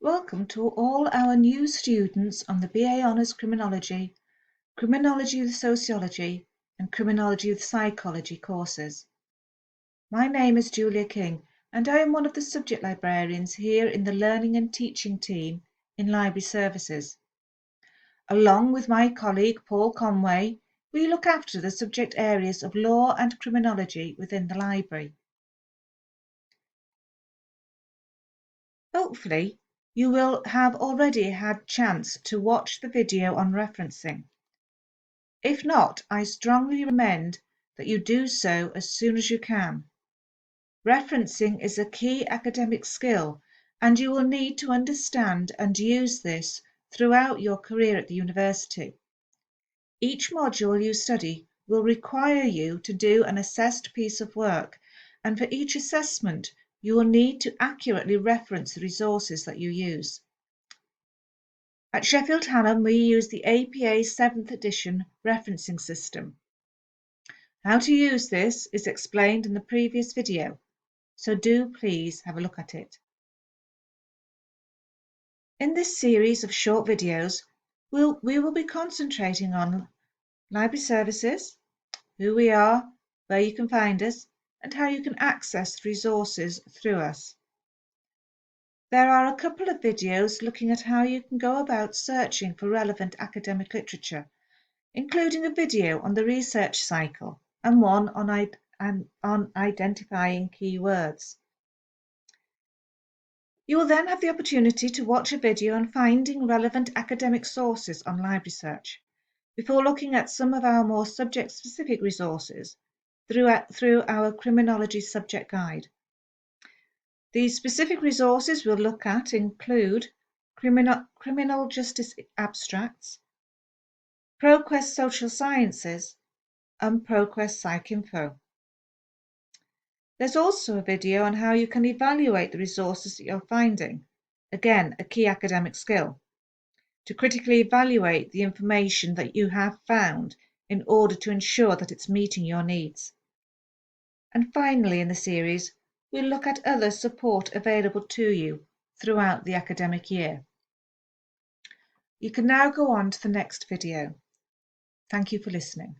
Welcome to all our new students on the BA Honours Criminology, Criminology with Sociology and Criminology with Psychology courses. My name is Julia King and I am one of the subject librarians here in the Learning and Teaching team in Library Services. Along with my colleague Paul Conway, we look after the subject areas of law and criminology within the library. Hopefully, you will have already had chance to watch the video on referencing. If not, I strongly recommend that you do so as soon as you can. Referencing is a key academic skill, and you will need to understand and use this throughout your career at the university. Each module you study will require you to do an assessed piece of work, and for each assessment, you will need to accurately reference the resources that you use. At Sheffield Hallam, we use the APA 7th edition referencing system. How to use this is explained in the previous video, so do please have a look at it. In this series of short videos, we will be concentrating on library services, who we are, where you can find us, and how you can access resources through us. There are a couple of videos looking at how you can go about searching for relevant academic literature, including a video on the research cycle and one on identifying keywords. You will then have the opportunity to watch a video on finding relevant academic sources on library search, before looking at some of our more subject-specific resources through our criminology subject guide. These specific resources we'll look at include criminal justice abstracts, ProQuest Social Sciences, and ProQuest PsycInfo. There's also a video on how you can evaluate the resources that you're finding, again a key academic skill, to critically evaluate the information that you have found in order to ensure that it's meeting your needs. And finally in the series, we'll look at other support available to you throughout the academic year. You can now go on to the next video. Thank you for listening.